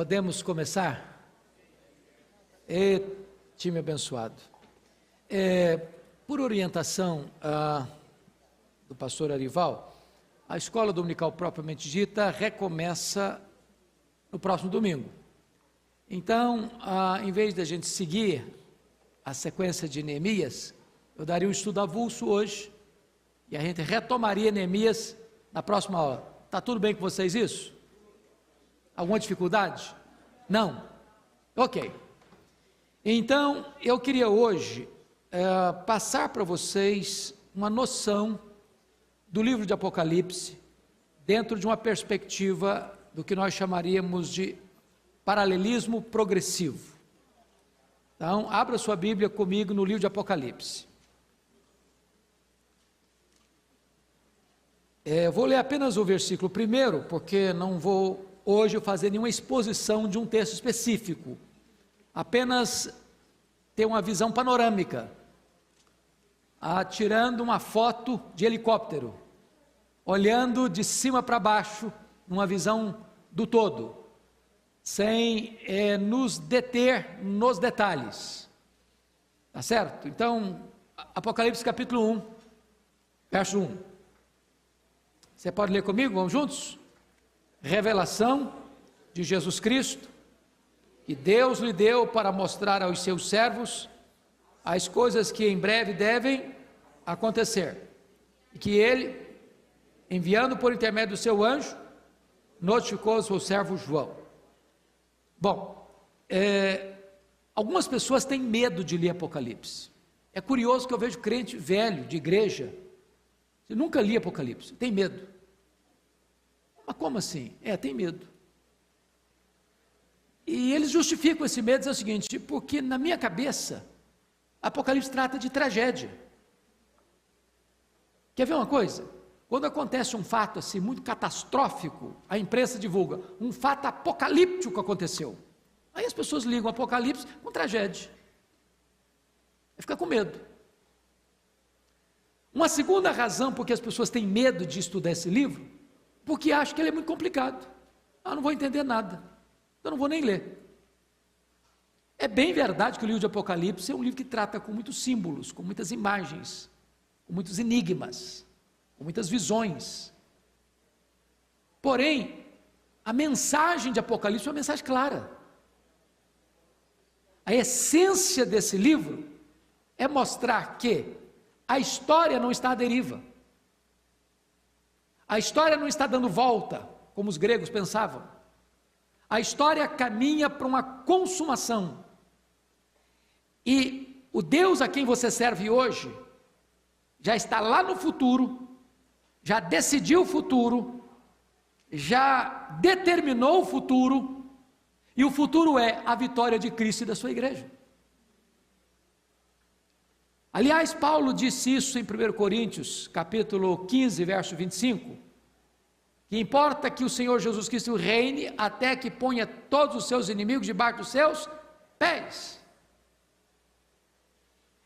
Podemos começar? Time abençoado. Por orientação do pastor Arival, a escola dominical propriamente dita recomeça no próximo domingo. Então, em vez de a gente seguir a sequência de Neemias, eu daria um estudo avulso hoje e a gente retomaria Neemias na próxima aula. Está tudo bem com vocês isso? Alguma dificuldade? Não? Ok. Então, eu queria hoje passar para vocês uma noção do livro de Apocalipse dentro de uma perspectiva do que nós chamaríamos de paralelismo progressivo. Então, abra sua Bíblia comigo no livro de Apocalipse. Eu vou ler apenas o versículo primeiro, porque não vou hoje fazer nenhuma exposição de um texto específico, apenas ter uma visão panorâmica, tirando uma foto de helicóptero, olhando de cima para baixo, numa visão do todo, sem nos deter nos detalhes, tá certo? Então, Apocalipse capítulo 1, verso 1, você pode ler comigo, vamos juntos? Revelação de Jesus Cristo, que Deus lhe deu para mostrar aos seus servos as coisas que em breve devem acontecer, e que ele, enviando por intermédio do seu anjo, notificou ao seu servo João. Bom, algumas pessoas têm medo de ler Apocalipse. É curioso que eu vejo crente velho, de igreja, que nunca li Apocalipse, tem medo. Mas como assim? Tem medo. E eles justificam esse medo dizendo o seguinte: porque na minha cabeça, Apocalipse trata de tragédia. Quer ver uma coisa? Quando acontece um fato assim muito catastrófico, a imprensa divulga, um fato apocalíptico aconteceu. Aí as pessoas ligam Apocalipse com tragédia. Aí fica com medo. Uma segunda razão porque as pessoas têm medo de estudar esse livro, porque acham que ele é muito complicado. Eu não vou entender nada, eu não vou nem ler. É bem verdade que o livro de Apocalipse é um livro que trata com muitos símbolos, com muitas imagens, com muitos enigmas, com muitas visões. Porém, a mensagem de Apocalipse é uma mensagem clara. A essência desse livro é mostrar que a história não está à deriva. A história não está dando volta, como os gregos pensavam. A história caminha para uma consumação. E o Deus a quem você serve hoje já está lá no futuro, já decidiu o futuro, já determinou o futuro, e o futuro é a vitória de Cristo e da sua igreja. Aliás, Paulo disse isso em 1 Coríntios, capítulo 15, verso 25, que importa que o Senhor Jesus Cristo reine até que ponha todos os seus inimigos debaixo dos seus pés.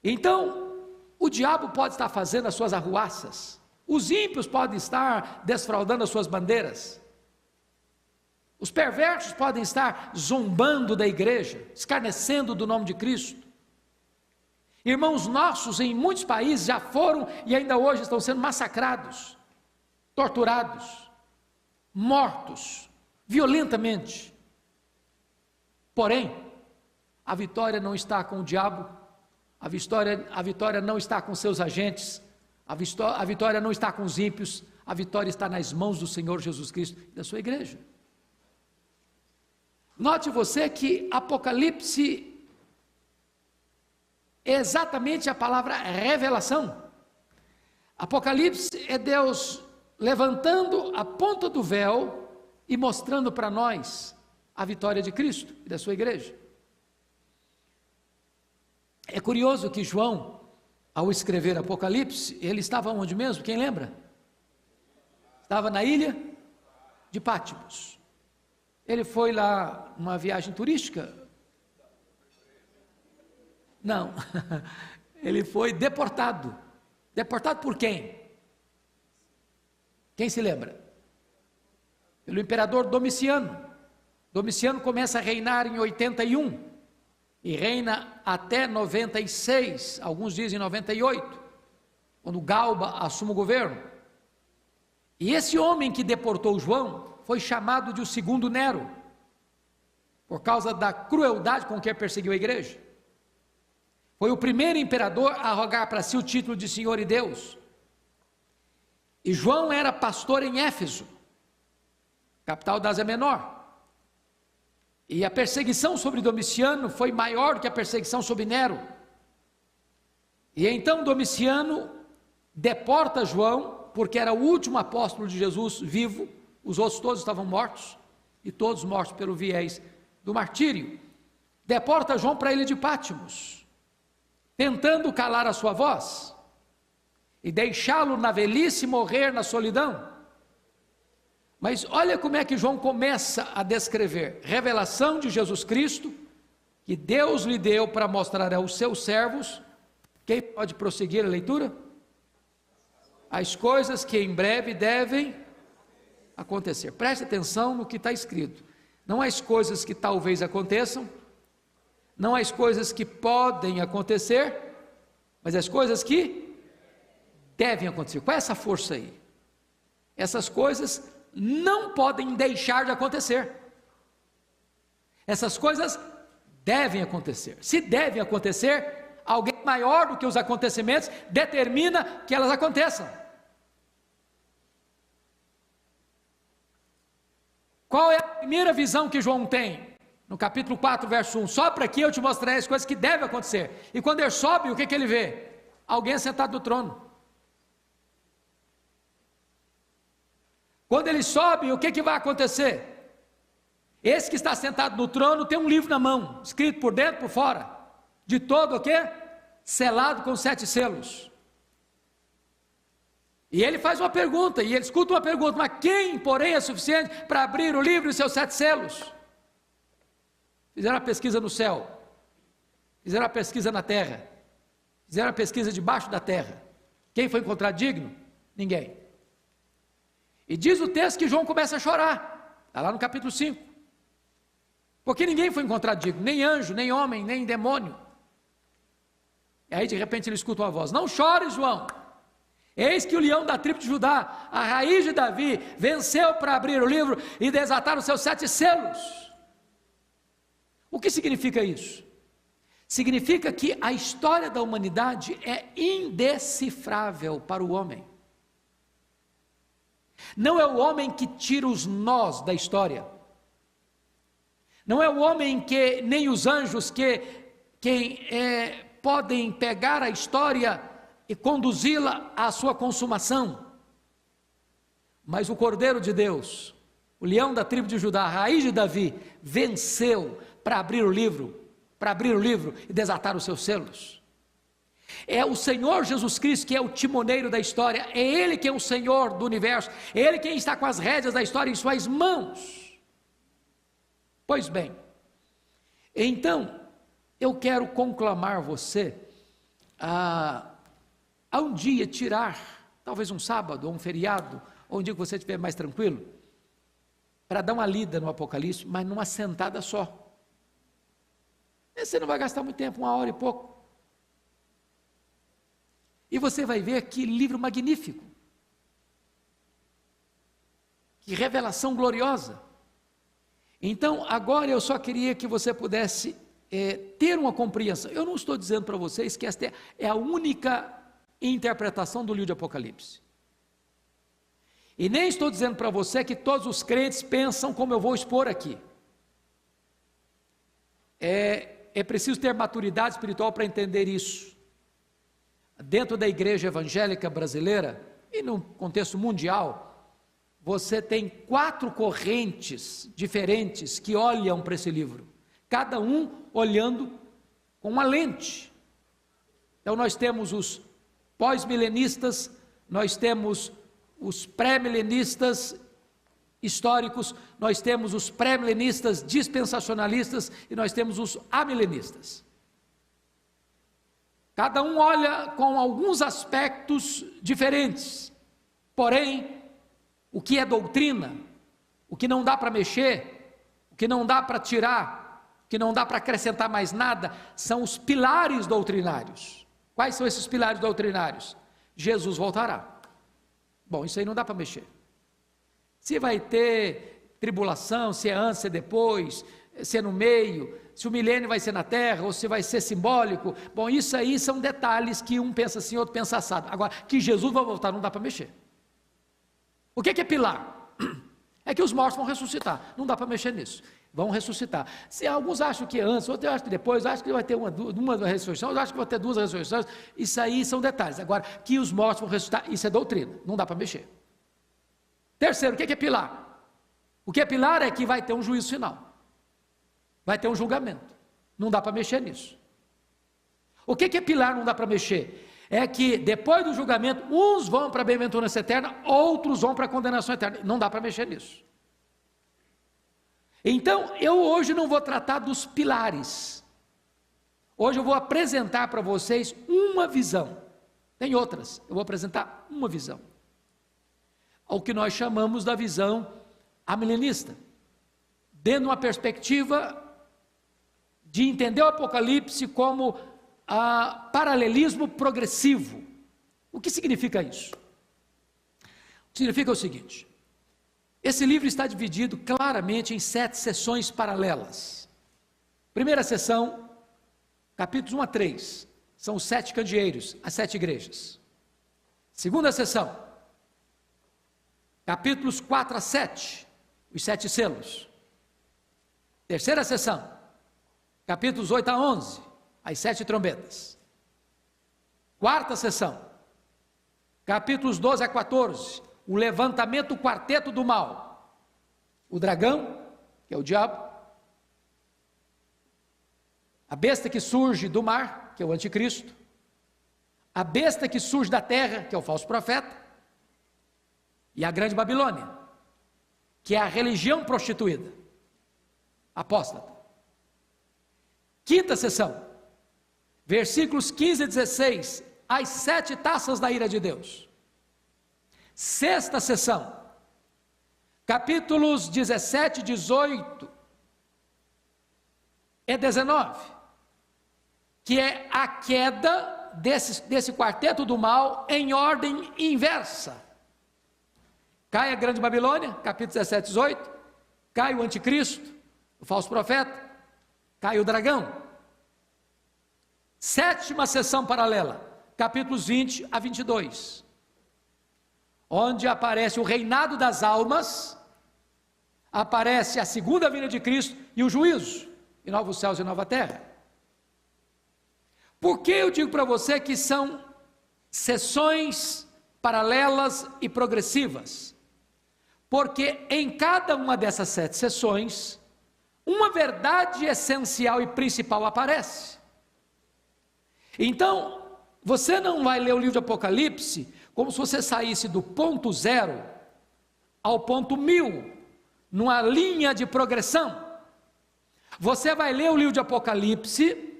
Então, o diabo pode estar fazendo as suas arruaças, os ímpios podem estar desfraudando as suas bandeiras, os perversos podem estar zombando da igreja, escarnecendo do nome de Cristo. Irmãos nossos em muitos países já foram e ainda hoje estão sendo massacrados, torturados, mortos, violentamente. Porém, a vitória não está com o diabo, a vitória não está com seus agentes, a vitória não está com os ímpios, a vitória está nas mãos do Senhor Jesus Cristo e da sua igreja. Note você que Apocalipse é exatamente a palavra revelação. Apocalipse é Deus levantando a ponta do véu e mostrando para nós a vitória de Cristo e da sua igreja. É curioso que João, ao escrever Apocalipse, ele estava onde mesmo? Quem lembra? Estava na ilha de Patmos. Ele foi lá numa viagem turística? Não, ele foi deportado. Deportado por quem? Quem se lembra? Pelo imperador Domiciano. Domiciano começa a reinar em 81 e reina até 96, alguns dizem 98, quando Galba assume o governo. E esse homem que deportou João foi chamado de o segundo Nero, por causa da crueldade com que perseguiu a igreja. Foi o primeiro imperador a arrogar para si o título de Senhor e Deus. E João era pastor em Éfeso, capital da Ásia Menor. E a perseguição sobre Domiciano foi maior do que a perseguição sobre Nero. E então Domiciano deporta João, porque era o último apóstolo de Jesus vivo, os outros todos estavam mortos, e todos mortos pelo viés do martírio. Deporta João para a ilha de Pátimos, tentando calar a sua voz, e deixá-lo na velhice morrer na solidão. Mas olha como é que João começa a descrever: revelação de Jesus Cristo, que Deus lhe deu para mostrar aos seus servos. Quem pode prosseguir a leitura? As coisas que em breve devem acontecer. Preste atenção no que está escrito. Não as coisas que talvez aconteçam, não as coisas que podem acontecer, mas as coisas que devem acontecer. Qual é essa força aí? Essas coisas não podem deixar de acontecer. Essas coisas devem acontecer. Se devem acontecer, alguém maior do que os acontecimentos determina que elas aconteçam. Qual é a primeira visão que João tem? No capítulo 4, verso 1, sopra aqui, eu te mostrarei as coisas que devem acontecer. E quando ele sobe, o que ele vê? Alguém sentado no trono. Quando ele sobe, o que vai acontecer? Esse que está sentado no trono tem um livro na mão, escrito por dentro e por fora, de todo o quê? Selado com 7 selos. E ele faz uma pergunta, e ele escuta uma pergunta: mas quem, porém, é suficiente para abrir o livro e seus 7 selos? Fizeram a pesquisa no céu, fizeram a pesquisa na terra, fizeram a pesquisa debaixo da terra. Quem foi encontrado digno? Ninguém. E diz o texto que João começa a chorar, está lá no capítulo 5, porque ninguém foi encontrado digno, nem anjo, nem homem, nem demônio. E aí de repente ele escuta uma voz: não chore, João, eis que o leão da tribo de Judá, a raiz de Davi, venceu para abrir o livro e desatar os seus 7 selos. O que significa isso? Significa que a história da humanidade é indecifrável para o homem. Não é o homem que tira os nós da história, não é o homem que, nem os anjos podem pegar a história e conduzi-la à sua consumação, mas o Cordeiro de Deus, o leão da tribo de Judá, a raiz de Davi, venceu para abrir o livro e desatar os seus selos. É o Senhor Jesus Cristo que é o timoneiro da história, é Ele que é o Senhor do universo, é Ele quem está com as rédeas da história em suas mãos. Pois bem, então, eu quero conclamar você a um dia tirar, talvez um sábado, ou um feriado, ou um dia que você estiver mais tranquilo, para dar uma lida no Apocalipse, mas numa sentada só. Você não vai gastar muito tempo, 1 hora e pouco. E você vai ver que livro magnífico, que revelação gloriosa. Então, agora eu só queria que você pudesse ter uma compreensão. Eu não estou dizendo para vocês que esta é a única interpretação do livro de Apocalipse. E nem estou dizendo para você que todos os crentes pensam como eu vou expor aqui. É preciso ter maturidade espiritual para entender isso. Dentro da igreja evangélica brasileira e no contexto mundial, você tem 4 correntes diferentes que olham para esse livro, cada um olhando com uma lente. Então nós temos os pós-milenistas, nós temos os pré-milenistas históricos, nós temos os pré-milenistas dispensacionalistas e nós temos os amilenistas. Cada um olha com alguns aspectos diferentes, porém, o que é doutrina, o que não dá para mexer, o que não dá para tirar, o que não dá para acrescentar mais nada, são os pilares doutrinários. Quais são esses pilares doutrinários? Jesus voltará. Bom, isso aí não dá para mexer. Se vai ter tribulação, se é antes, se é depois, se é no meio, se o milênio vai ser na terra, ou se vai ser simbólico, bom, isso aí são detalhes que um pensa assim, outro pensa assado. Agora, que Jesus vai voltar não dá para mexer. O que é pilar? É que os mortos vão ressuscitar, não dá para mexer nisso, vão ressuscitar. Se alguns acham que antes, outros acham que depois, acham que vai ter uma ressurreição, outros acham que vai ter duas ressurreições, isso aí são detalhes. Agora, que os mortos vão ressuscitar, isso é doutrina, não dá para mexer. Terceiro, o que é pilar? O que é pilar é que vai ter um juízo final. Vai ter um julgamento, não dá para mexer nisso. O que é pilar, não dá para mexer? É que depois do julgamento, uns vão para a bem-aventurança eterna, outros vão para a condenação eterna, não dá para mexer nisso. Então, eu hoje não vou tratar dos pilares, hoje eu vou apresentar para vocês uma visão, tem outras, eu vou apresentar uma visão, ao que nós chamamos da visão amilenista, dando uma perspectiva de entender o Apocalipse como paralelismo progressivo. O que significa isso? Significa o seguinte: esse livro está dividido claramente em 7 sessões paralelas. Primeira sessão, capítulos 1 a 3, são os 7 candeeiros, as 7 igrejas. Segunda sessão, capítulos 4 a 7, os 7 selos. Terceira sessão, capítulos 8 a 11, as 7 trombetas. Quarta sessão, capítulos 12 a 14, o levantamento, o quarteto do mal, o dragão, que é o diabo, a besta que surge do mar, que é o anticristo, a besta que surge da terra, que é o falso profeta, e a grande Babilônia, que é a religião prostituída, apóstata. Quinta sessão, versículos 15 a 16, as 7 taças da ira de Deus. Sexta sessão, capítulos 17, 18 e 19, que é a queda desse quarteto do mal em ordem inversa. Cai a grande Babilônia, capítulo 17, 18, cai o anticristo, o falso profeta, cai o dragão. Sétima sessão paralela, capítulos 20 a 22, onde aparece o reinado das almas, aparece a segunda vinda de Cristo e o juízo, e novos céus e nova terra. Por que eu digo para você que são sessões paralelas e progressivas? Porque em cada uma dessas 7 sessões, uma verdade essencial e principal aparece. Então, você não vai ler o livro de Apocalipse como se você saísse do ponto 0 ao ponto 1000, numa linha de progressão. Você vai ler o livro de Apocalipse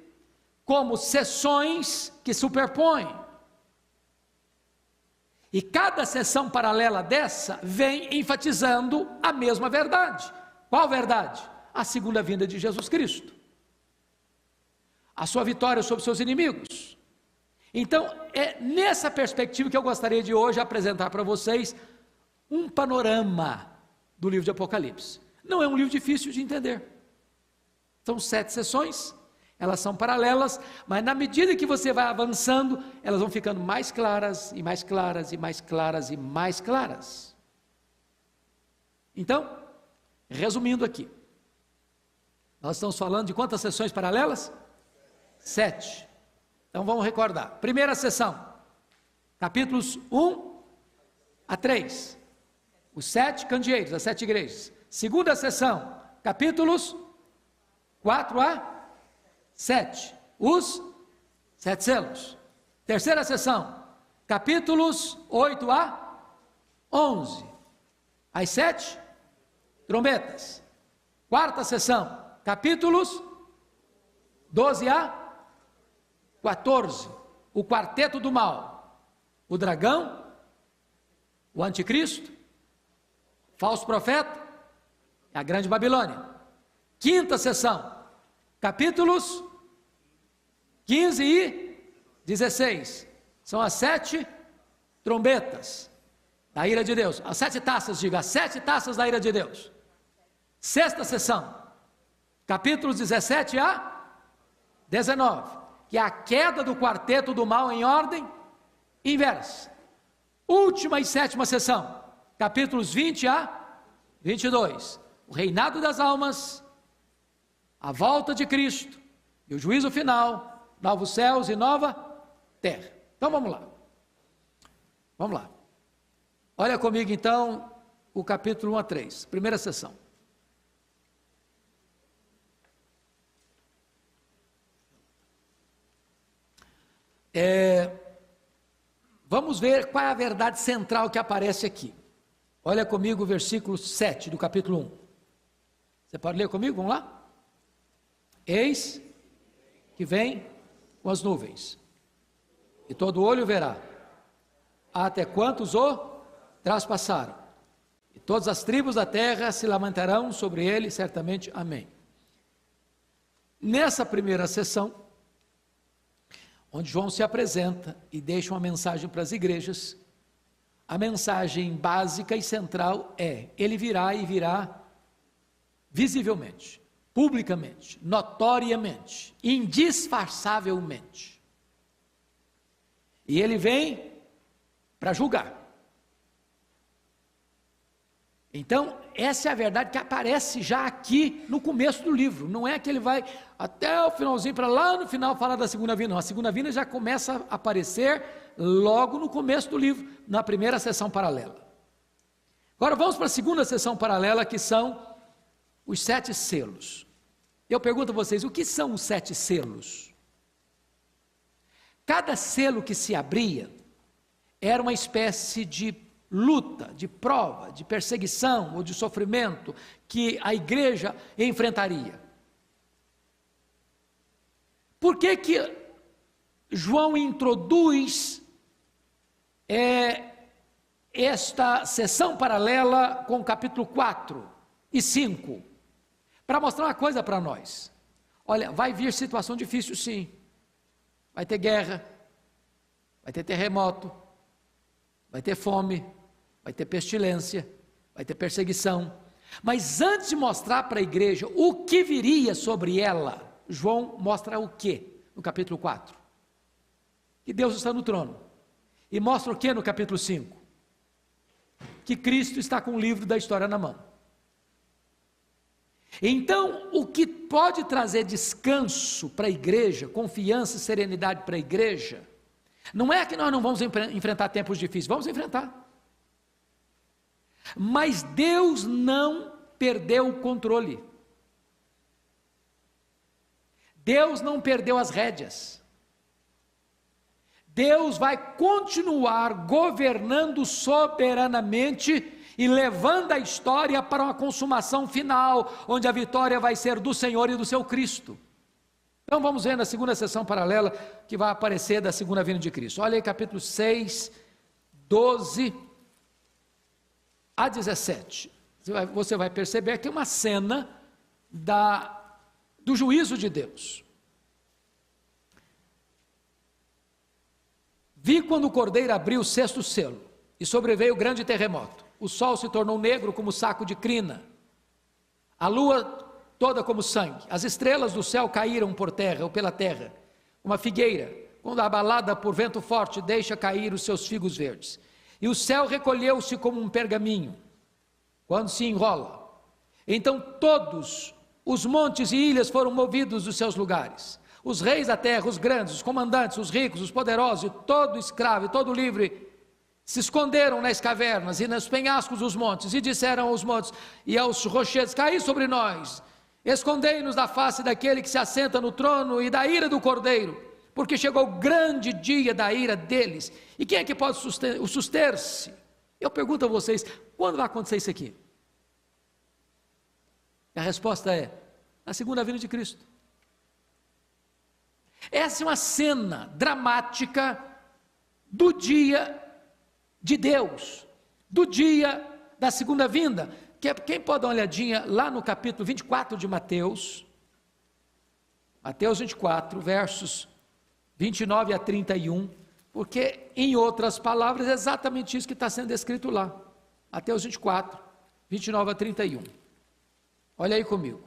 como sessões que superpõem. E cada sessão paralela dessa vem enfatizando a mesma verdade. Qual verdade? A segunda vinda de Jesus Cristo, a sua vitória sobre seus inimigos. Então, é nessa perspectiva que eu gostaria de hoje apresentar para vocês um panorama do livro de Apocalipse. Não é um livro difícil de entender. São 7 sessões, elas são paralelas, mas na medida que você vai avançando, elas vão ficando mais claras, e mais claras, e mais claras, e mais claras. Então, resumindo aqui, nós estamos falando de quantas sessões paralelas? 7. Então vamos recordar. Primeira sessão, capítulos 1 a 3, os 7 candeeiros, as 7 igrejas. Segunda sessão, capítulos 4 a 7, os 7 selos. Terceira sessão, capítulos 8 a 11, as 7 trombetas. Quarta sessão, capítulos 12 a 14, o quarteto do mal, o dragão, o anticristo, falso profeta, a grande Babilônia. Quinta sessão, capítulos 15 e 16. São as 7 trombetas da ira de Deus. As 7 taças, diga, as 7 taças da ira de Deus. Sexta sessão, capítulos 17 a 19, que é a queda do quarteto do mal em ordem inversa. Última e sétima sessão, capítulos 20 a 22, o reinado das almas, a volta de Cristo e o juízo final, novos céus e nova terra. Então vamos lá. Vamos lá. Olha comigo então o capítulo 1 a 3, primeira sessão. Vamos ver qual é a verdade central que aparece aqui. Olha comigo o versículo 7 do capítulo 1. Você pode ler comigo? Vamos lá? Eis que vem com as nuvens, e todo olho verá, até quantos o traspassaram, e todas as tribos da terra se lamentarão sobre ele, certamente. Amém. Nessa primeira sessão, onde João se apresenta e deixa uma mensagem para as igrejas, a mensagem básica e central é: ele virá e virá visivelmente, publicamente, notoriamente, indisfarçavelmente. E ele vem para julgar. Então, essa é a verdade que aparece já aqui no começo do livro. Não é que ele vai até o finalzinho, para lá no final falar da segunda vinda. Não, a segunda vinda já começa a aparecer logo no começo do livro, na primeira sessão paralela. Agora vamos para a segunda sessão paralela, que são os 7 selos. Eu pergunto a vocês, o que são os 7 selos? Cada selo que se abria era uma espécie de luta, de prova, de perseguição ou de sofrimento que a igreja enfrentaria. Por que que João introduz esta sessão paralela com o capítulo 4 e 5? Para mostrar uma coisa para nós. Olha, vai vir situação difícil, sim. Vai ter guerra, vai ter terremoto, vai ter fome, vai ter pestilência, vai ter perseguição. Mas antes de mostrar para a igreja o que viria sobre ela, João mostra o que no capítulo 4? Que Deus está no trono. E mostra o que no capítulo 5? Que Cristo está com o livro da história na mão. Então, o que pode trazer descanso para a igreja, confiança e serenidade para a igreja, não é que nós não vamos enfrentar tempos difíceis, vamos enfrentar. Mas Deus não perdeu o controle. Deus não perdeu as rédeas. Deus vai continuar governando soberanamente e levando a história para uma consumação final, onde a vitória vai ser do Senhor e do seu Cristo. Então vamos ver na segunda sessão paralela que vai aparecer da segunda vinda de Cristo. Olha aí capítulo 6, 12 a 17. Você vai perceber que é uma cena do juízo de Deus. Vi quando o cordeiro abriu o 6º selo, e sobreveio grande terremoto. O sol se tornou negro como saco de crina, a lua toda como sangue, as estrelas do céu caíram por terra ou pela terra, uma figueira, quando abalada por vento forte, deixa cair os seus figos verdes. E o céu recolheu-se como um pergaminho, quando se enrola. Então todos os montes e ilhas foram movidos dos seus lugares. Os reis da terra, os grandes, os comandantes, os ricos, os poderosos, e todo escravo e todo livre, se esconderam nas cavernas e nos penhascos dos montes, e disseram aos montes e aos rochedos: caí sobre nós, escondei-nos da face daquele que se assenta no trono e da ira do cordeiro, porque chegou o grande dia da ira deles. E quem é que pode suster-se? Eu pergunto a vocês, quando vai acontecer isso aqui? A resposta é: na segunda vinda de Cristo. Essa é uma cena dramática do dia de Deus, do dia da segunda vinda, quem pode dar uma olhadinha lá no capítulo 24 de Mateus, Mateus 24, versos 29 a 31, porque, em outras palavras, é exatamente isso que está sendo descrito lá. Mateus 24, 29 a 31. Olha aí comigo.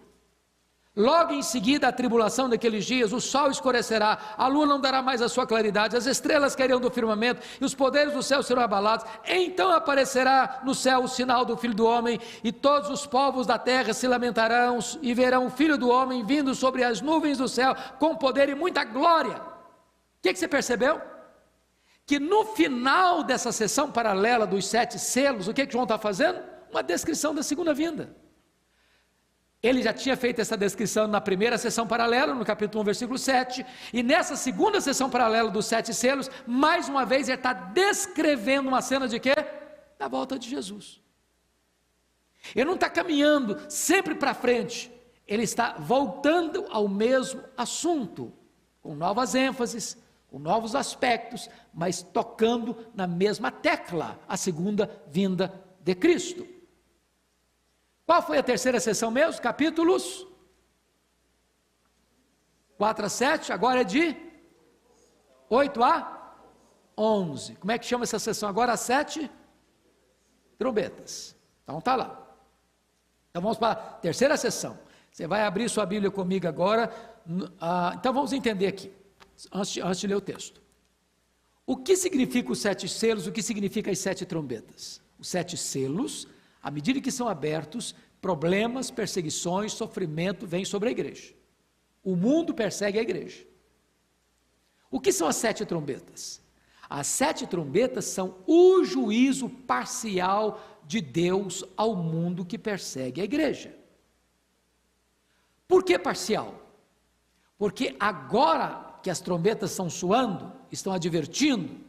Logo em seguida a tribulação daqueles dias, o sol escurecerá, a lua não dará mais a sua claridade, as estrelas cairão do firmamento, e os poderes do céu serão abalados. Então aparecerá no céu o sinal do Filho do Homem, e todos os povos da terra se lamentarão, e verão o Filho do Homem vindo sobre as nuvens do céu, com poder e muita glória. O que você percebeu? Que no final dessa sessão paralela dos 7 selos, o que João está fazendo? Uma descrição da segunda vinda. Ele já tinha feito essa descrição na primeira sessão paralela, no capítulo 1, versículo 7, e nessa segunda sessão paralela dos 7 selos, mais uma vez ele está descrevendo uma cena de quê? Da volta de Jesus. Ele não está caminhando sempre para frente, ele está voltando ao mesmo assunto, com novas ênfases, com novos aspectos, mas tocando na mesma tecla, a segunda vinda de Cristo. Qual foi a terceira sessão mesmo? Capítulos 4 a 7, agora é de 8 a 11. Como é que chama essa sessão agora? As 7 trombetas. Então está lá. Então vamos para a terceira sessão. Você vai abrir sua Bíblia comigo agora. Então vamos entender aqui, antes de ler o texto. O que significa os 7 selos? O que significa as 7 trombetas? Os 7 selos, à medida que são abertos, problemas, perseguições, sofrimento vêm sobre a igreja. O mundo persegue a igreja. O que são as 7 trombetas? As 7 trombetas são o juízo parcial de Deus ao mundo que persegue a igreja. Por que parcial? Porque agora que as trombetas estão soando, estão advertindo,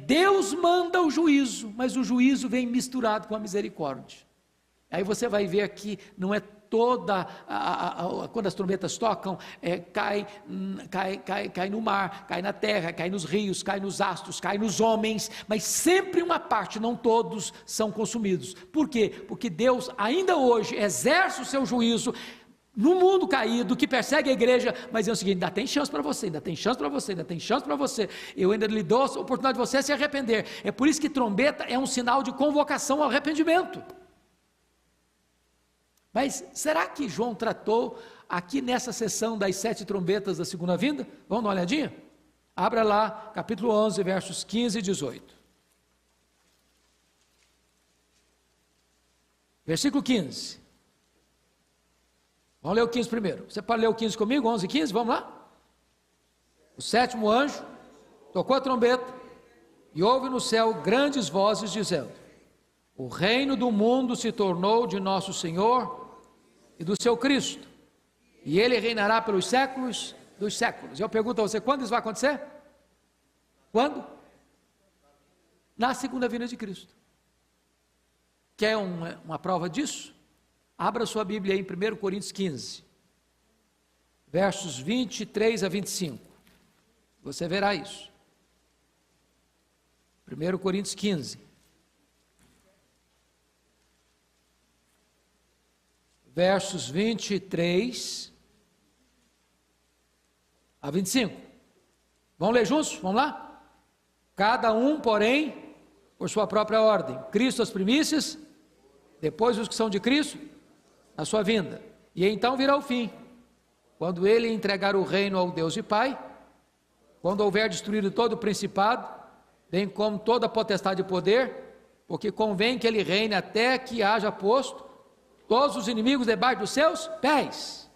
Deus manda o juízo, mas o juízo vem misturado com a misericórdia. Aí você vai ver aqui, não é toda, quando as trombetas tocam, cai no mar, cai na terra, cai nos rios, cai nos astros, cai nos homens, mas sempre uma parte, não todos são consumidos. Por quê? Porque Deus ainda hoje exerce o seu juízo no mundo caído, que persegue a igreja, mas é o seguinte: ainda tem chance para você, ainda tem chance para você, ainda tem chance para você, eu ainda lhe dou a oportunidade de você se arrepender. É por isso que trombeta é um sinal de convocação ao arrependimento. Mas será que João tratou aqui nessa sessão das 7 trombetas da segunda vinda? Vamos dar uma olhadinha? Abra lá, capítulo 11, versos 15 e 18. Versículo 15. Vamos ler o 15 primeiro. Você pode ler o 15 comigo? 11 e 15, vamos lá? O 7º anjo tocou a trombeta e houve no céu grandes vozes dizendo: o reino do mundo se tornou de nosso Senhor e do seu Cristo, e ele reinará pelos séculos dos séculos. Eu pergunto a você, quando isso vai acontecer? Quando? Na segunda vinda de Cristo. Quer uma prova disso? Abra sua Bíblia aí em 1 Coríntios 15, versos 23 a 25, você verá isso. 1 Coríntios 15, versos 23 a 25, vamos ler juntos? Vamos lá? Cada um, porém, por sua própria ordem, Cristo as primícias, depois os que são de Cristo, na sua vinda, e então virá o fim, quando ele entregar o reino ao Deus e Pai, quando houver destruído todo o principado, bem como toda a potestade e poder, porque convém que ele reine até que haja posto todos os inimigos debaixo dos seus pés.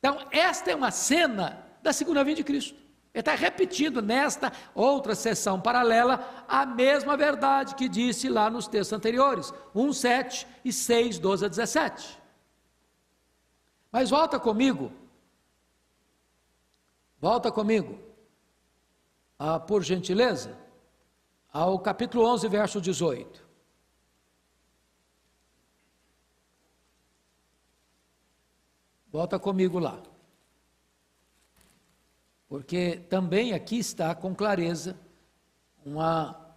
Então esta é uma cena da segunda vinda de Cristo. Ele está repetindo nesta outra sessão paralela a mesma verdade que disse lá nos textos anteriores, 1, 7 e 6, 12 a 17. Mas volta comigo, por gentileza, ao capítulo 11, verso 18. Volta comigo lá, porque também aqui está com clareza uma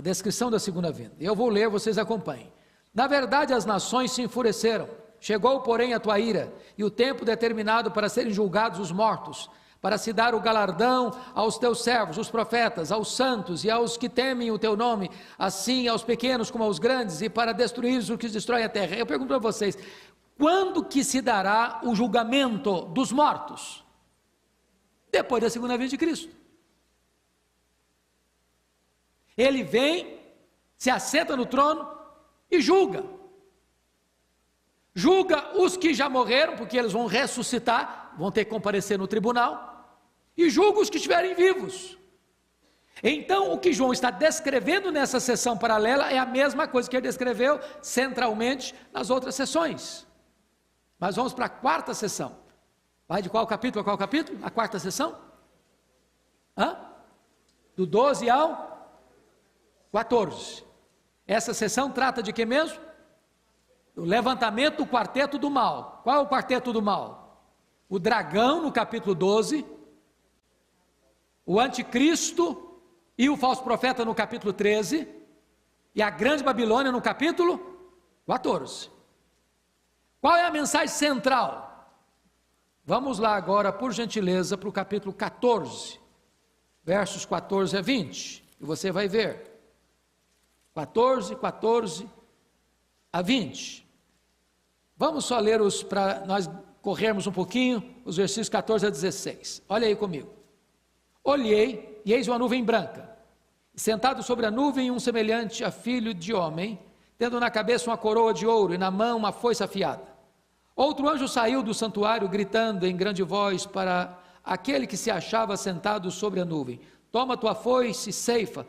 descrição da segunda vinda. Eu vou ler, vocês acompanhem. Na verdade, as nações se enfureceram. Chegou, porém, a tua ira, e o tempo determinado para serem julgados os mortos, para se dar o galardão aos teus servos, os profetas, aos santos e aos que temem o teu nome, assim aos pequenos como aos grandes, e para destruir os que destroem a terra. Eu pergunto a vocês, quando que se dará o julgamento dos mortos? Depois da segunda vinda de Cristo. Ele vem, se assenta no trono e julga. Julga os que já morreram, porque eles vão ressuscitar, vão ter que comparecer no tribunal, e julga os que estiverem vivos. Então, o que João está descrevendo nessa sessão paralela é a mesma coisa que ele descreveu centralmente nas outras sessões. Mas vamos para a quarta sessão. Vai de qual capítulo a qual capítulo? A quarta sessão? Do 12 ao 14. Essa sessão trata de que mesmo? O levantamento do quarteto do mal. Qual é o quarteto do mal? O dragão no capítulo 12, o anticristo e o falso profeta no capítulo 13, e a grande Babilônia no capítulo 14. Qual é a mensagem central? Vamos lá agora, por gentileza, para o capítulo 14, versos 14 a 20, e você vai ver. 14 a 20. Vamos só ler para nós corrermos um pouquinho, os versículos 14 a 16. Olha aí comigo. Olhei, e eis uma nuvem branca, e sentado sobre a nuvem um semelhante a filho de homem, tendo na cabeça uma coroa de ouro, e na mão uma foice afiada. Outro anjo saiu do santuário, gritando em grande voz para aquele que se achava sentado sobre a nuvem: toma tua foice e ceifa,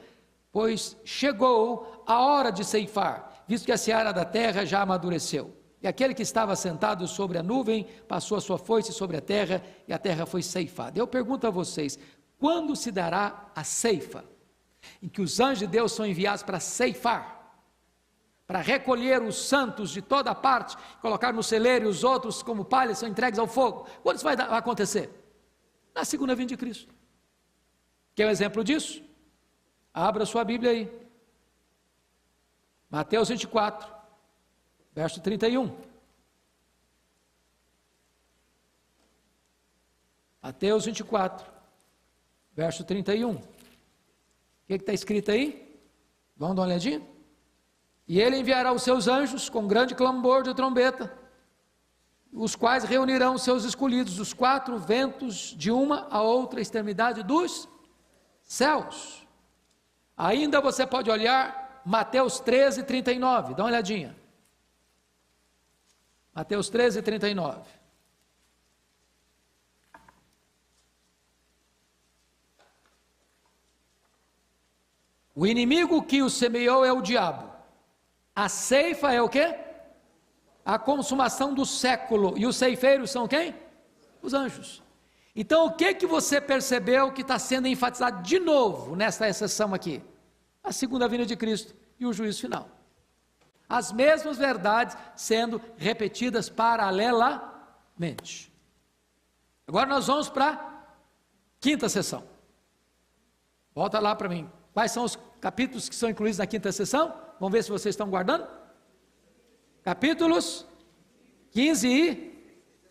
pois chegou a hora de ceifar, visto que a seara da terra já amadureceu. E aquele que estava sentado sobre a nuvem passou a sua foice sobre a terra, e a terra foi ceifada. Eu pergunto a vocês, quando se dará a ceifa? Em que os anjos de Deus são enviados para ceifar, para recolher os santos de toda parte, colocar no celeiro, e os outros como palha são entregues ao fogo. Quando isso vai acontecer? Na segunda vinda de Cristo. Quer um exemplo disso? Abra sua Bíblia aí. Mateus 24, verso 31. Mateus 24, verso 31. O que está escrito aí? Vamos dar uma olhadinha? E ele enviará os seus anjos com grande clamor de trombeta, os quais reunirão os seus escolhidos dos quatro ventos de uma a outra extremidade dos céus. Ainda você pode olhar Mateus 13, 39, dá uma olhadinha. Mateus 13, 39. O inimigo que o semeou é o diabo. A ceifa é o quê? A consumação do século. E os ceifeiros são quem? Os anjos. Então, o que você percebeu que está sendo enfatizado de novo nesta exceção aqui? A segunda vinda de Cristo e o juízo final. As mesmas verdades sendo repetidas paralelamente. Agora nós vamos para a quinta sessão. Volta lá para mim. Quais são os capítulos que são incluídos na quinta sessão? Vamos ver se vocês estão guardando. Capítulos 15 e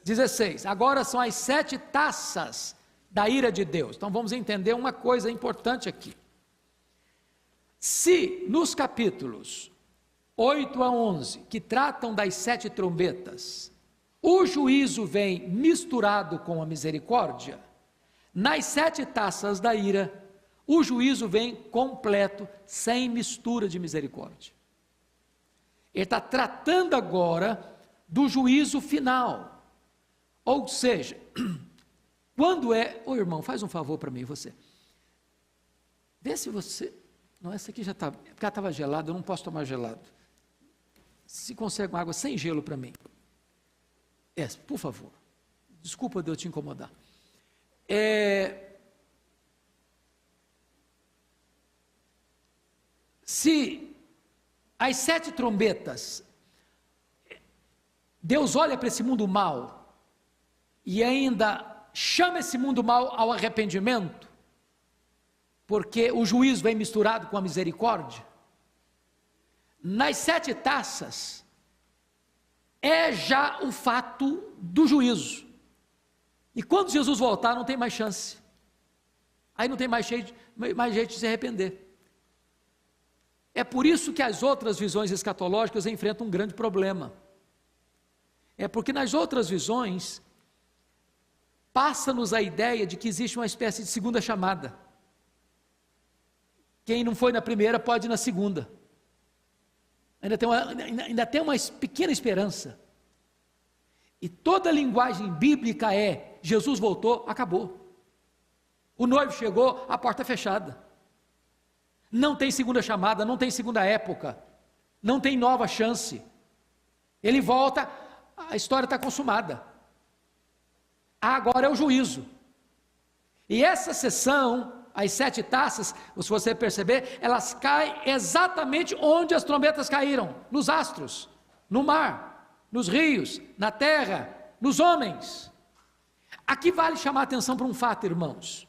16. Agora são as 7 taças da ira de Deus. Então vamos entender uma coisa importante aqui. Se nos capítulos 8 a 11, que tratam das 7 trombetas, o juízo vem misturado com a misericórdia, nas 7 taças da ira, o juízo vem completo, sem mistura de misericórdia. Ele está tratando agora do juízo final. Ou seja, quando é... Ô irmão, faz um favor para mim, você. Vê se você... Não, essa aqui já está... Porque ela estava gelada, eu não posso tomar gelado. Se consegue uma água sem gelo para mim. Por favor. Desculpa de eu te incomodar. Se as 7 trombetas, Deus olha para esse mundo mal e ainda chama esse mundo mal ao arrependimento, porque o juízo vem misturado com a misericórdia, nas 7 taças é já o fato do juízo. E quando Jesus voltar, não tem mais chance. Aí não tem mais jeito de se arrepender. É por isso que as outras visões escatológicas enfrentam um grande problema. É porque nas outras visões, passa-nos a ideia de que existe uma espécie de segunda chamada. Quem não foi na primeira pode ir na segunda. Ainda tem uma pequena esperança. E toda a linguagem bíblica é: Jesus voltou, acabou. O noivo chegou, a porta é fechada. Não tem segunda chamada, não tem segunda época, não tem nova chance. Ele volta, a história está consumada. Agora é o juízo. E essa sessão, as 7 taças, se você perceber, elas caem exatamente onde as trombetas caíram: nos astros, no mar, nos rios, na terra, nos homens. Aqui vale chamar a atenção para um fato, irmãos.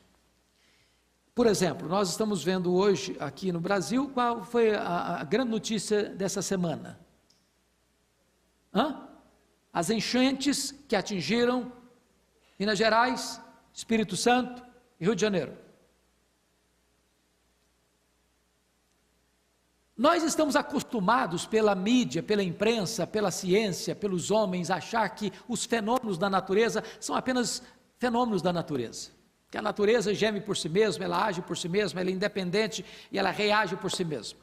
Por exemplo, nós estamos vendo hoje aqui no Brasil, qual foi a grande notícia dessa semana? As enchentes que atingiram Minas Gerais, Espírito Santo e Rio de Janeiro. Nós estamos acostumados pela mídia, pela imprensa, pela ciência, pelos homens, a achar que os fenômenos da natureza são apenas fenômenos da natureza. Que a natureza geme por si mesma, ela age por si mesma, ela é independente e ela reage por si mesma.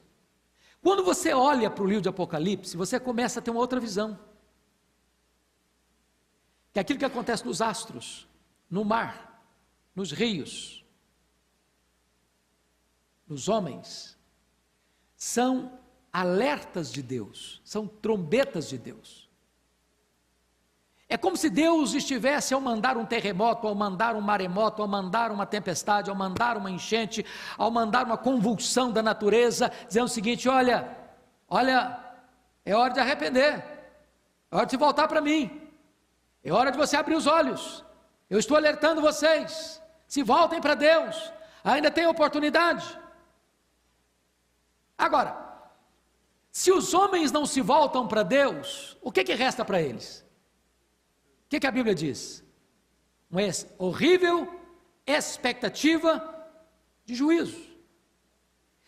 Quando você olha para o livro de Apocalipse, você começa a ter uma outra visão. Que aquilo que acontece nos astros, no mar, nos rios, nos homens, são alertas de Deus, são trombetas de Deus. É como se Deus estivesse, ao mandar um terremoto, ao mandar um maremoto, ao mandar uma tempestade, ao mandar uma enchente, ao mandar uma convulsão da natureza, dizendo o seguinte: olha, é hora de arrepender, é hora de voltar para mim, é hora de você abrir os olhos, eu estou alertando vocês, se voltem para Deus, ainda tem oportunidade. Agora, se os homens não se voltam para Deus, o que resta para eles? O que a Bíblia diz? Uma horrível expectativa de juízo.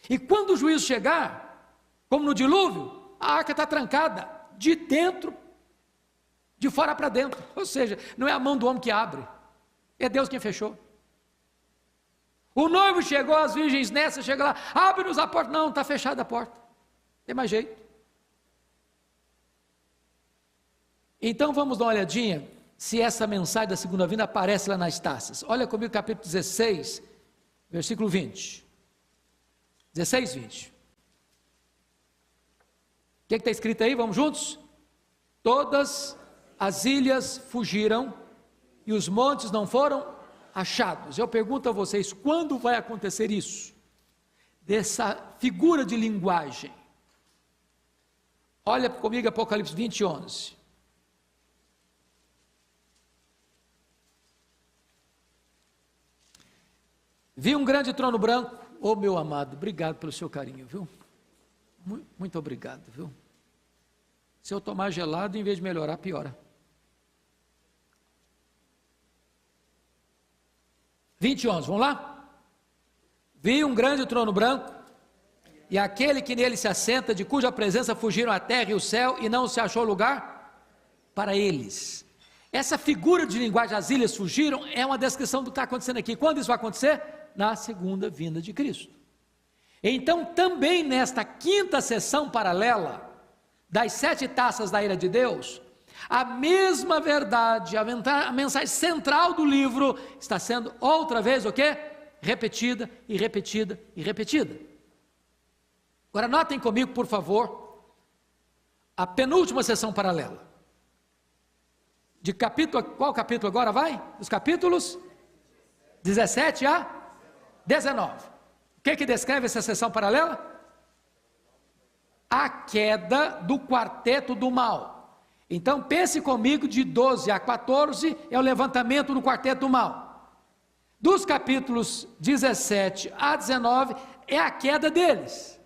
E quando o juízo chegar, como no dilúvio, a arca está trancada, de dentro, de fora para dentro. Ou seja, não é a mão do homem que abre, é Deus quem fechou. O noivo chegou, as virgens nessa, chega lá, abre-nos a porta. Não, está fechada a porta, não tem mais jeito. Então vamos dar uma olhadinha se essa mensagem da segunda vinda aparece lá nas taças. Olha comigo capítulo 16, versículo 20. 16, 20. O que está escrito aí? Vamos juntos? Todas as ilhas fugiram e os montes não foram achados. Eu pergunto a vocês, quando vai acontecer isso? Dessa figura de linguagem. Olha comigo Apocalipse 20, 11. Vi um grande trono branco. Oh, meu amado, obrigado pelo seu carinho, viu? Muito obrigado, viu? Se eu tomar gelado, em vez de melhorar, piora. 20, 11, vamos lá? Vi um grande trono branco, e aquele que nele se assenta, de cuja presença fugiram a terra e o céu, e não se achou lugar para eles. Essa figura de linguagem, as ilhas fugiram, é uma descrição do que está acontecendo aqui. Quando isso vai acontecer? Na segunda vinda de Cristo. Então, também nesta quinta sessão paralela, das 7 taças da ira de Deus, a mesma verdade, a mensagem central do livro, está sendo outra vez o quê? Repetida, e repetida, e repetida. Agora notem comigo, por favor, a penúltima sessão paralela. De capítulo, qual capítulo agora vai? Os capítulos 17 a 19. O que descreve essa sessão paralela? A queda do quarteto do mal. Então pense comigo, de 12 a 14 é o levantamento do quarteto do mal. Dos capítulos 17 a 19 é a queda deles.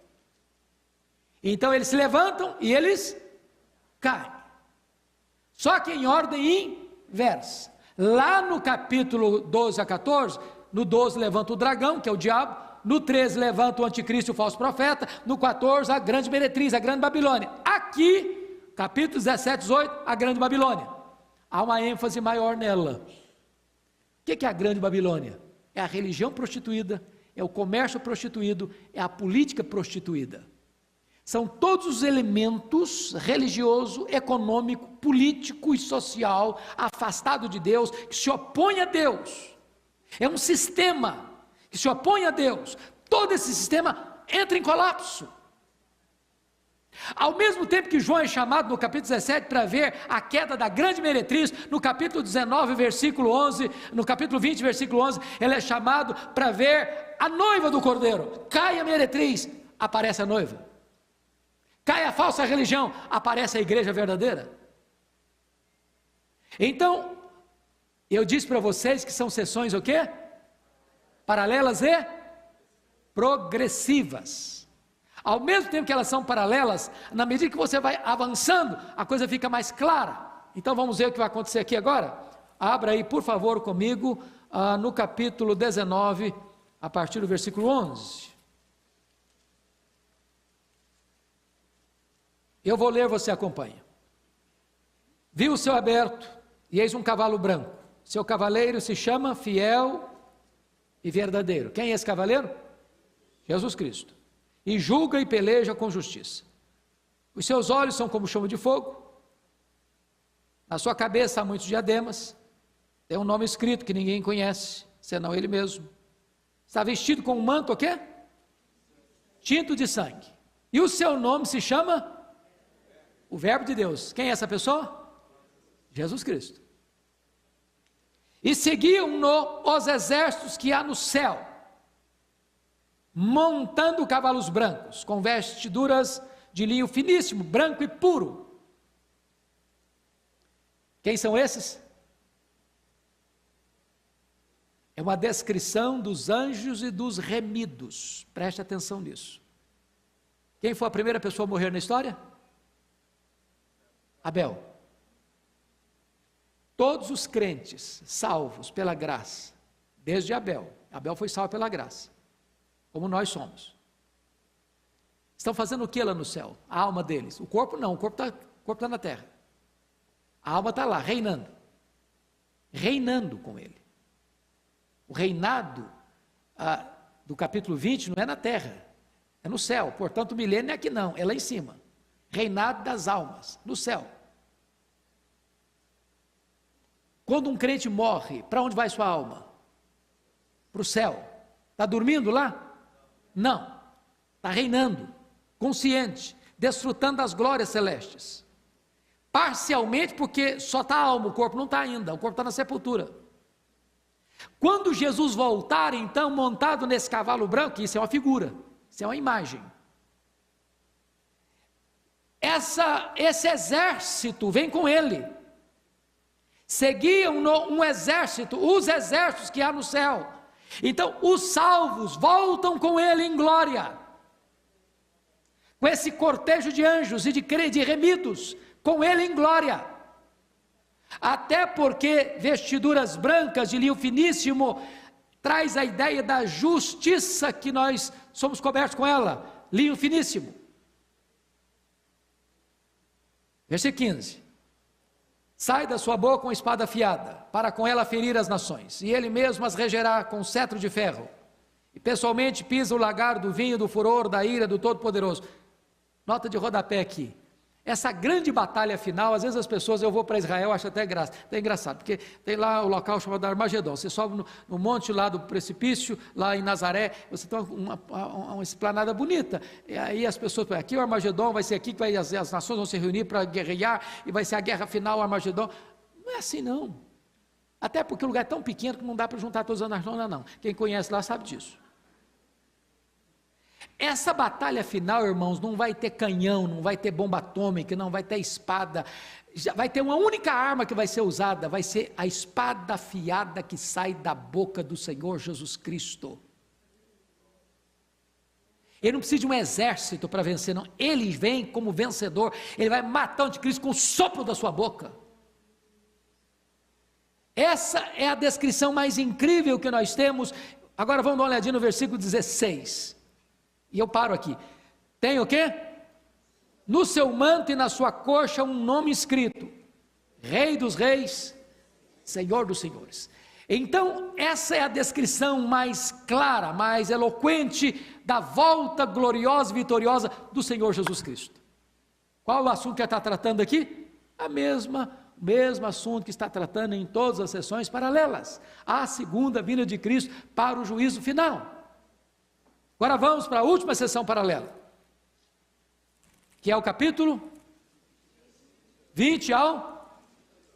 Então eles se levantam e eles caem. Só que em ordem inversa. Lá no capítulo 12 a 14, no 12 levanta o dragão, que é o diabo, no 13 levanta o anticristo e o falso profeta, no 14 a grande meretriz, a grande Babilônia. Aqui, capítulo 17, 18, a grande Babilônia. Há uma ênfase maior nela. O que é a grande Babilônia? É a religião prostituída, é o comércio prostituído, é a política prostituída. São todos os elementos religioso, econômico, político e social afastado de Deus, que se opõe a Deus. É um sistema que se opõe a Deus. Todo esse sistema entra em colapso. Ao mesmo tempo que João é chamado no capítulo 17 para ver a queda da grande meretriz, no capítulo 19, versículo 11, no capítulo 20, versículo 11, ele é chamado para ver a noiva do Cordeiro. Cai a meretriz, aparece a noiva. Cai a falsa religião, aparece a igreja verdadeira. Então, eu disse para vocês que são sessões o quê? Paralelas e progressivas. Ao mesmo tempo que elas são paralelas, na medida que você vai avançando, a coisa fica mais clara. Então vamos ver o que vai acontecer aqui agora? Abra aí, por favor, comigo, no capítulo 19, a partir do versículo 11. Eu vou ler, você acompanha. Viu o céu aberto, e eis um cavalo branco. Seu cavaleiro se chama Fiel e Verdadeiro. Quem é esse cavaleiro? Jesus Cristo. E julga e peleja com justiça. Os seus olhos são como chama de fogo. Na sua cabeça há muitos diademas. Tem um nome escrito que ninguém conhece, senão ele mesmo. Está vestido com um manto o quê? Tinto de sangue. E o seu nome se chama o Verbo de Deus. Quem é essa pessoa? Jesus Cristo. E seguiam-no os exércitos que há no céu, montando cavalos brancos, com vestiduras de linho finíssimo, branco e puro. Quem são esses? É uma descrição dos anjos e dos remidos. Preste atenção nisso. Quem foi a primeira pessoa a morrer na história? Abel. Todos os crentes salvos pela graça, desde Abel foi salvo pela graça, como nós somos, estão fazendo o que lá no céu? A alma deles, o corpo não, o corpo está na terra, a alma está lá, reinando com ele. O reinado do capítulo 20 não é na terra, é no céu, portanto o milênio é aqui não, é lá em cima, reinado das almas, no céu. Quando um crente morre, para onde vai sua alma? Para o céu. Está dormindo lá? Não. Está reinando, consciente, desfrutando das glórias celestes. Parcialmente porque só está a alma, o corpo não está ainda, o corpo está na sepultura. Quando Jesus voltar, então, montado nesse cavalo branco, isso é uma figura, isso é uma imagem. Esse exército vem com ele. Seguiam um exército, os exércitos que há no céu. Então os salvos voltam com ele em glória, com esse cortejo de anjos e de remidos, com ele em glória. Até porque vestiduras brancas de linho finíssimo traz a ideia da justiça que nós somos cobertos com ela, linho finíssimo. Versículo 15. Sai da sua boca uma espada afiada, para com ela ferir as nações, e ele mesmo as regerá com cetro de ferro, e pessoalmente pisa o lagar do vinho, do furor, da ira do Todo-Poderoso. Nota de rodapé aqui. Essa grande batalha final, às vezes as pessoas, eu vou para Israel, acho até engraçado, porque tem lá o local chamado Armagedon, você sobe no monte lá do precipício, lá em Nazaré, você tem uma esplanada bonita, e aí as pessoas, aqui o Armagedon, vai ser aqui que as nações vão se reunir para guerrear, e vai ser a guerra final, o Armagedon. Não é assim não, até porque o lugar é tão pequeno que não dá para juntar todas as nações, não. Quem conhece lá sabe disso. Essa batalha final, irmãos, não vai ter canhão, não vai ter bomba atômica, não vai ter espada, vai ter uma única arma que vai ser usada, vai ser a espada afiada que sai da boca do Senhor Jesus Cristo. Ele não precisa de um exército para vencer, não. Ele vem como vencedor. Ele vai matar o anticristo com o sopro da sua boca. Essa é a descrição mais incrível que nós temos. Agora vamos dar uma olhadinha no versículo 16. E eu paro aqui. Tem o quê? No seu manto e na sua coxa um nome escrito: Rei dos Reis, Senhor dos Senhores. Então, essa é a descrição mais clara, mais eloquente da volta gloriosa e vitoriosa do Senhor Jesus Cristo. Qual o assunto que ele está tratando aqui? O mesmo assunto que está tratando em todas as sessões paralelas. A segunda vinda de Cristo para o juízo final. Agora vamos para a última sessão paralela, que é o capítulo 20 ao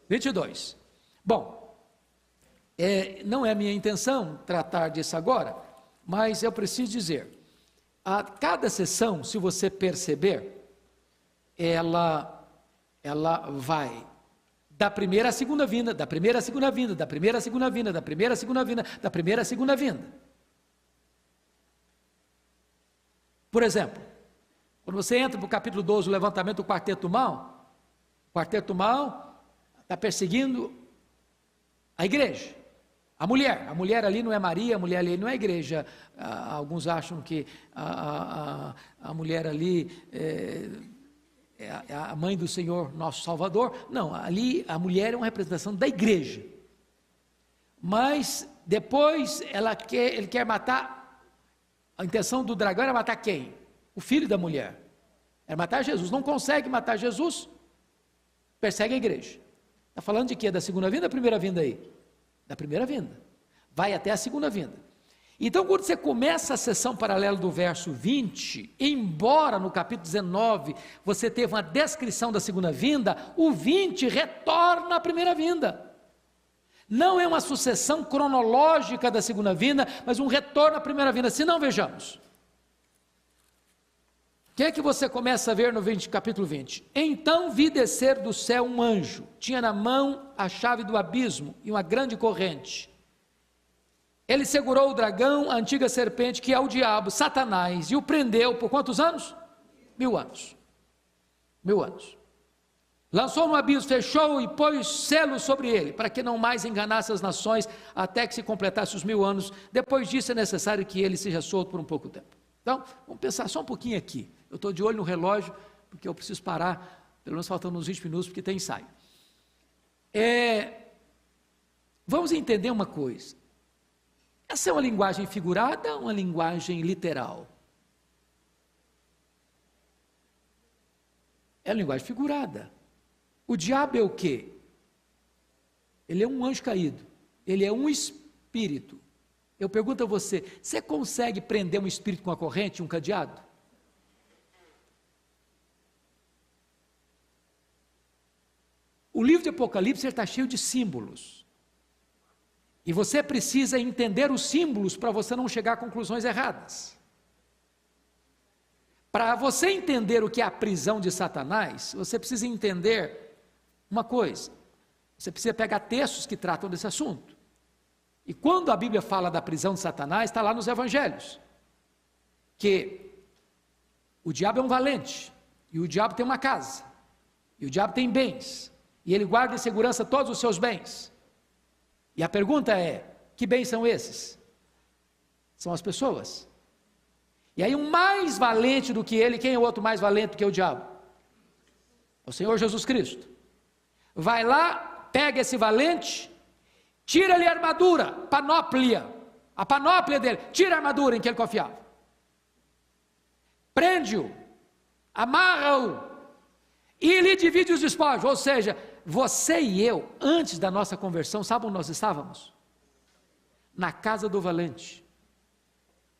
22. Bom, não é minha intenção tratar disso agora, mas eu preciso dizer, a cada sessão, se você perceber, ela vai da primeira à segunda vinda, da primeira à segunda vinda, da primeira à segunda vinda, da primeira à segunda vinda, da primeira à segunda vinda. Por exemplo, quando você entra para o capítulo 12, o levantamento do quarteto mal, o quarteto mal está perseguindo a igreja. A mulher ali não é Maria, a mulher ali não é a igreja. Alguns acham que a mulher ali é a mãe do Senhor, nosso Salvador. Não, ali a mulher é uma representação da igreja. Mas depois ele quer matar, a intenção do dragão era matar quem? O filho da mulher. Era matar Jesus. Não consegue matar Jesus, persegue a igreja. Está falando de quê? Da segunda vinda ou da primeira vinda aí? Da primeira vinda, vai até a segunda vinda. Então, quando você começa a sessão paralela do verso 20, embora no capítulo 19 você teve uma descrição da segunda vinda, o 20 retorna à primeira vinda. Não é uma sucessão cronológica da segunda vinda, mas um retorno à primeira vinda. Se não, vejamos. O que é que você começa a ver no capítulo 20? Então vi descer do céu um anjo, tinha na mão a chave do abismo e uma grande corrente. Ele segurou o dragão, a antiga serpente, que é o diabo, Satanás, e o prendeu por quantos anos? 1000 anos. 1000 anos. Lançou no abismo, fechou e pôs selo sobre ele, para que não mais enganasse as nações, até que se completasse os 1000 anos. Depois disso é necessário que ele seja solto por um pouco tempo. Então, vamos pensar só um pouquinho aqui. Eu estou de olho no relógio, porque eu preciso parar, pelo menos faltando uns 20 minutos, porque tem ensaio. Vamos entender uma coisa. Essa é uma linguagem figurada ou uma linguagem literal? É uma linguagem figurada. O diabo é o quê? Ele é um anjo caído. Ele é um espírito. Eu pergunto a você, você consegue prender um espírito com a corrente, um cadeado? O livro de Apocalipse está cheio de símbolos. E você precisa entender os símbolos para você não chegar a conclusões erradas. Para você entender o que é a prisão de Satanás, você precisa entender uma coisa. Você precisa pegar textos que tratam desse assunto. E quando a Bíblia fala da prisão de Satanás, está lá nos evangelhos. Que o diabo é um valente. E o diabo tem uma casa. E o diabo tem bens. E ele guarda em segurança todos os seus bens. E a pergunta é, que bens são esses? São as pessoas. E aí um mais valente do que ele, quem é o outro mais valente do que o diabo? O Senhor Jesus Cristo. Vai lá, pega esse valente, tira-lhe a armadura, a panóplia dele, tira a armadura em que ele confiava. Prende-o, amarra-o, e lhe divide os despojos, ou seja, você e eu, antes da nossa conversão, sabe onde nós estávamos? Na casa do valente.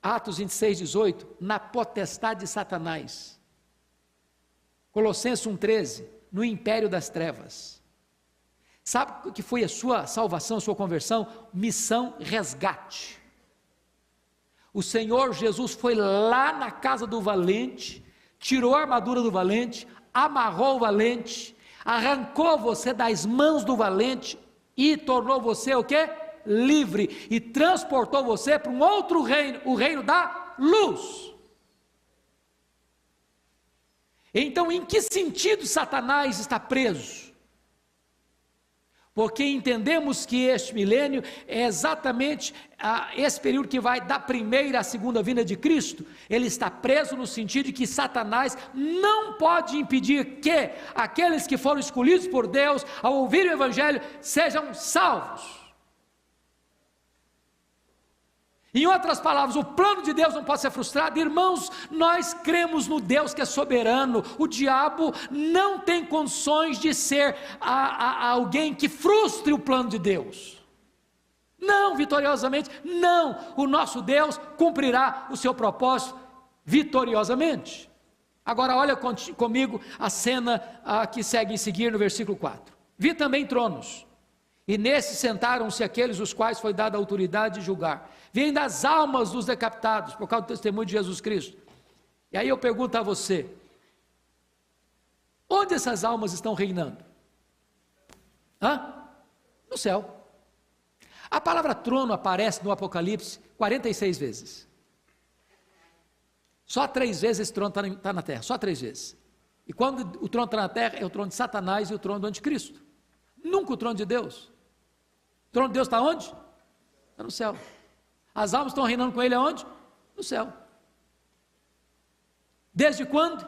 Atos 26, 18, na potestade de Satanás. Colossenses 1,13, no império das trevas. Sabe o que foi a sua salvação, a sua conversão? Missão resgate. O Senhor Jesus foi lá na casa do valente, tirou a armadura do valente, amarrou o valente, arrancou você das mãos do valente e tornou você o quê? Livre, e transportou você para um outro reino, o reino da luz. Então, em que sentido Satanás está preso? Porque entendemos que este milênio é exatamente esse período que vai da primeira à segunda vinda de Cristo. Ele está preso no sentido de que Satanás não pode impedir que aqueles que foram escolhidos por Deus, ao ouvir o Evangelho, sejam salvos. Em outras palavras, o plano de Deus não pode ser frustrado. Irmãos, nós cremos no Deus que é soberano. O diabo não tem condições de ser alguém que frustre o plano de Deus. Não, vitoriosamente, não. O nosso Deus cumprirá o seu propósito vitoriosamente. Agora olha comigo a cena que segue em seguir no versículo 4. Vi também tronos, e nesses sentaram-se aqueles os quais foi dada a autoridade de julgar. Vêm das almas dos decapitados, por causa do testemunho de Jesus Cristo. E aí eu pergunto a você, onde essas almas estão reinando? No céu. A palavra trono aparece no Apocalipse 46 vezes. Só 3 vezes esse trono está na terra, só 3 vezes. E quando o trono está na terra, é o trono de Satanás e o trono do anticristo. Nunca o trono de Deus. O trono de Deus está onde? Está no céu. As almas estão reinando com ele aonde? No céu. Desde quando?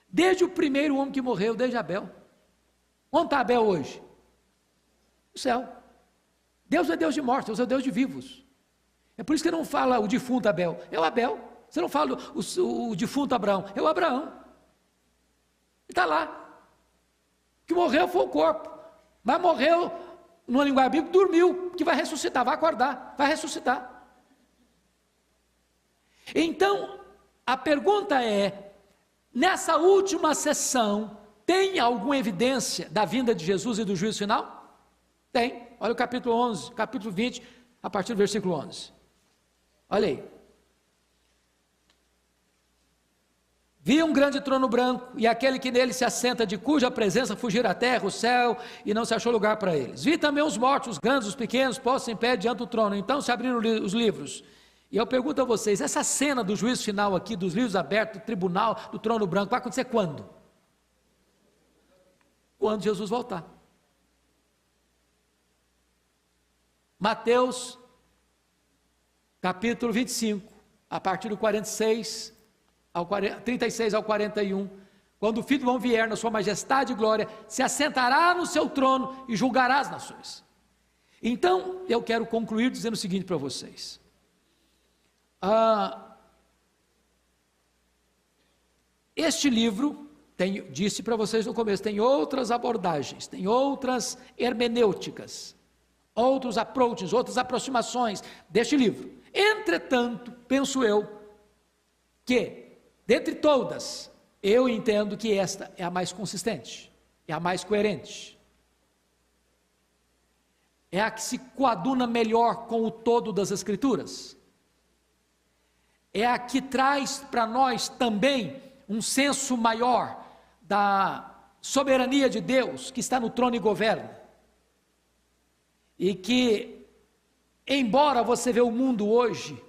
Desde o primeiro homem que morreu, desde Abel. Onde está Abel hoje? No céu. Deus é Deus de mortos, Deus é Deus de vivos. É por isso que não fala o defunto Abel, é o Abel. Você não fala o defunto Abraão, é o Abraão. Ele está lá. O que morreu foi o corpo, mas morreu, numa linguagem bíblica, dormiu, que vai ressuscitar, vai acordar, vai ressuscitar. Então, a pergunta é, nessa última sessão, tem alguma evidência da vinda de Jesus e do juízo final? Tem, olha o capítulo 11, capítulo 20, a partir do versículo 11. Olha aí. Vi um grande trono branco, e aquele que nele se assenta, de cuja presença fugira a terra, o céu, e não se achou lugar para eles. Vi também os mortos, os grandes, os pequenos, postos em pé diante do trono. Então se abriram os livros. E eu pergunto a vocês, essa cena do juízo final aqui, dos livros abertos, do tribunal, do trono branco, vai acontecer quando? Quando Jesus voltar. Mateus, capítulo 25, a partir do 36 ao 41, quando o Filho do Homem vier na sua majestade e glória, se assentará no seu trono e julgará as nações. Então, eu quero concluir dizendo o seguinte para vocês. Este livro, disse para vocês no começo, tem outras abordagens, tem outras hermenêuticas, outros approaches, outras aproximações deste livro. Entretanto, penso eu, que dentre todas, eu entendo que esta é a mais consistente, é a mais coerente, é a que se coaduna melhor com o todo das Escrituras, é a que traz para nós também um senso maior da soberania de Deus, que está no trono e governa, e que, embora você vê o mundo hoje,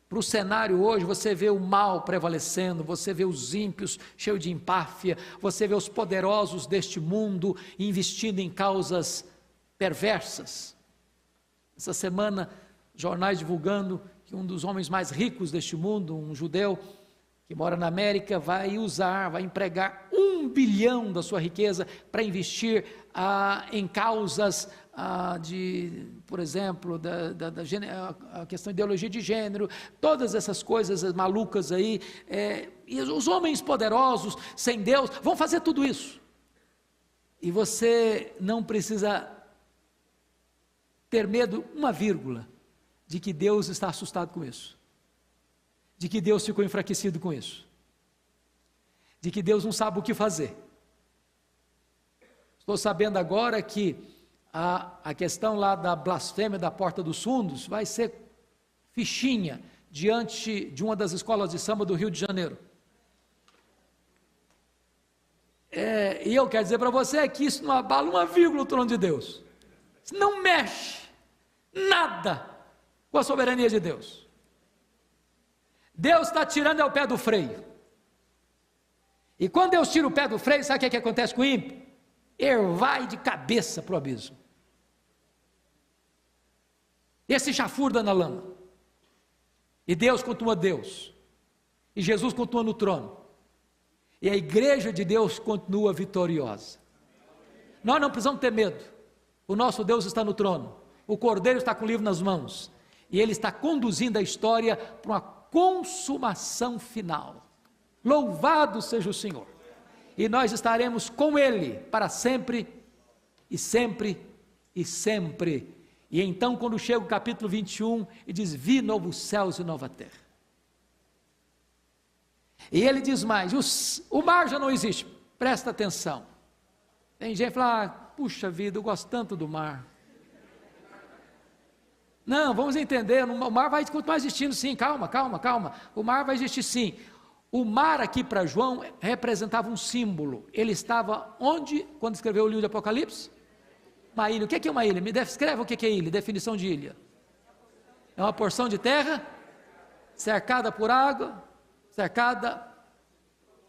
para o cenário hoje, você vê o mal prevalecendo, você vê os ímpios cheios de empáfia, você vê os poderosos deste mundo investindo em causas perversas. Essa semana, jornais divulgando que um dos homens mais ricos deste mundo, um judeu que mora na América, vai empregar 1 bilhão da sua riqueza para investir em causas por exemplo, a questão de ideologia de gênero, todas essas coisas malucas aí, e os homens poderosos, sem Deus, vão fazer tudo isso, e você não precisa ter medo, uma vírgula, de que Deus está assustado com isso, de que Deus ficou enfraquecido com isso, de que Deus não sabe o que fazer. Estou sabendo agora que a questão lá da blasfêmia da Porta dos Fundos vai ser fichinha diante de uma das escolas de samba do Rio de Janeiro. E eu quero dizer para você que isso não abala uma vírgula o trono de Deus. Isso não mexe nada com a soberania de Deus. Deus está tirando o pé do freio. E quando Deus tira o pé do freio, sabe o que acontece com o ímpio? Ele vai de cabeça para o abismo. Esse chafurda na lama. E Deus continua Deus. E Jesus continua no trono. E a igreja de Deus continua vitoriosa. Nós não precisamos ter medo. O nosso Deus está no trono. O Cordeiro está com o livro nas mãos. E Ele está conduzindo a história para uma consumação final. Louvado seja o Senhor. E nós estaremos com Ele para sempre, e sempre, e sempre. E então quando chega o capítulo 21, e diz, vi novos céus e nova terra. E ele diz mais, o mar já não existe, presta atenção. Tem gente que fala, puxa vida, eu gosto tanto do mar. Não, vamos entender, o mar vai continuar existindo sim, calma. O mar vai existir sim. O mar aqui para João representava um símbolo. Ele estava onde, quando escreveu o livro de Apocalipse? Uma ilha. O que é uma ilha? Me descreve o que é ilha, definição de ilha. É uma porção de terra, cercada por água, cercada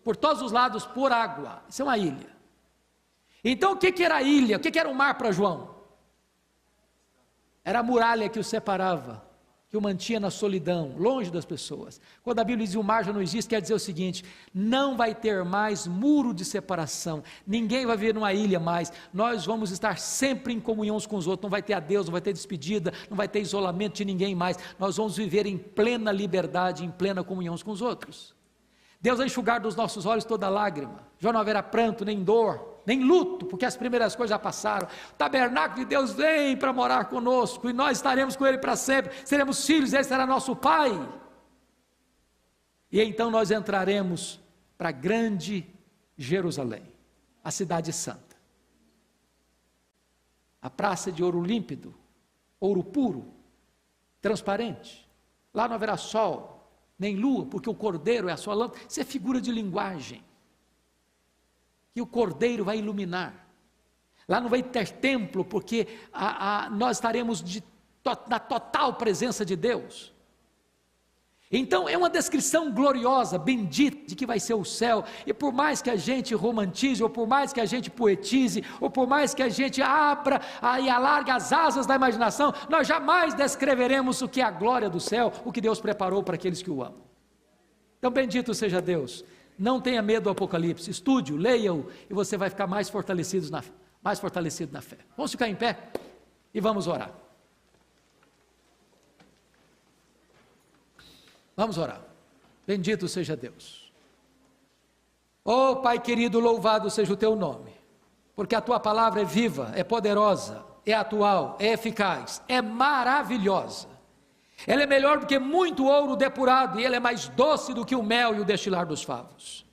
por todos os lados por água. Isso é uma ilha. Então o que era a ilha? O que era o mar para João? Era a muralha que o separava, que o mantinha na solidão, longe das pessoas. Quando a Bíblia diz que o mar já não existe, quer dizer o seguinte, não vai ter mais muro de separação, ninguém vai viver numa ilha mais, nós vamos estar sempre em comunhão uns com os outros, não vai ter adeus, não vai ter despedida, não vai ter isolamento de ninguém mais, nós vamos viver em plena liberdade, em plena comunhão uns com os outros. Deus vai enxugar dos nossos olhos toda lágrima, já não haverá pranto, nem dor, nem luto, porque as primeiras coisas já passaram. O tabernáculo de Deus vem para morar conosco, e nós estaremos com Ele para sempre, seremos filhos, Ele será nosso Pai, e então nós entraremos para a grande Jerusalém, a cidade santa, a praça de ouro límpido, ouro puro, transparente, lá não haverá sol, nem lua, porque o Cordeiro é a sua lâmpada. Isso é figura de linguagem, que o Cordeiro vai iluminar. Lá não vai ter templo, porque nós estaremos na total presença de Deus. Então é uma descrição gloriosa, bendita, de que vai ser o céu. E por mais que a gente romantize, ou por mais que a gente poetize, ou por mais que a gente abra e alargue as asas da imaginação, nós jamais descreveremos o que é a glória do céu, o que Deus preparou para aqueles que o amam. Então bendito seja Deus. Não tenha medo do Apocalipse, estude-o, leia-o, e você vai ficar mais fortalecido na fé. Vamos ficar em pé e vamos orar. Vamos orar. Bendito seja Deus. Oh Pai querido, louvado seja o teu nome, porque a tua palavra é viva, é poderosa, é atual, é eficaz, é maravilhosa. Ela é melhor do que muito ouro depurado, e ela é mais doce do que o mel e o destilar dos favos.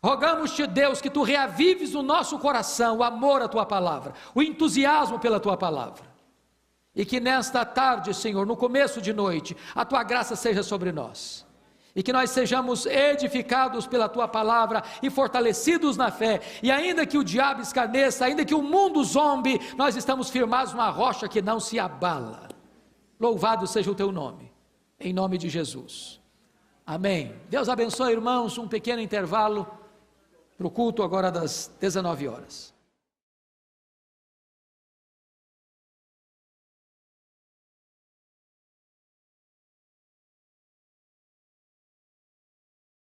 Rogamos-te, Deus, que tu reavives no nosso coração o amor à tua palavra, o entusiasmo pela tua palavra. E que nesta tarde, Senhor, no começo de noite, a tua graça seja sobre nós. E que nós sejamos edificados pela tua palavra e fortalecidos na fé. E ainda que o diabo escarneça, ainda que o mundo zombe, nós estamos firmados numa rocha que não se abala. Louvado seja o teu nome, em nome de Jesus. Amém. Deus abençoe, irmãos, um pequeno intervalo para o culto agora das 19 horas.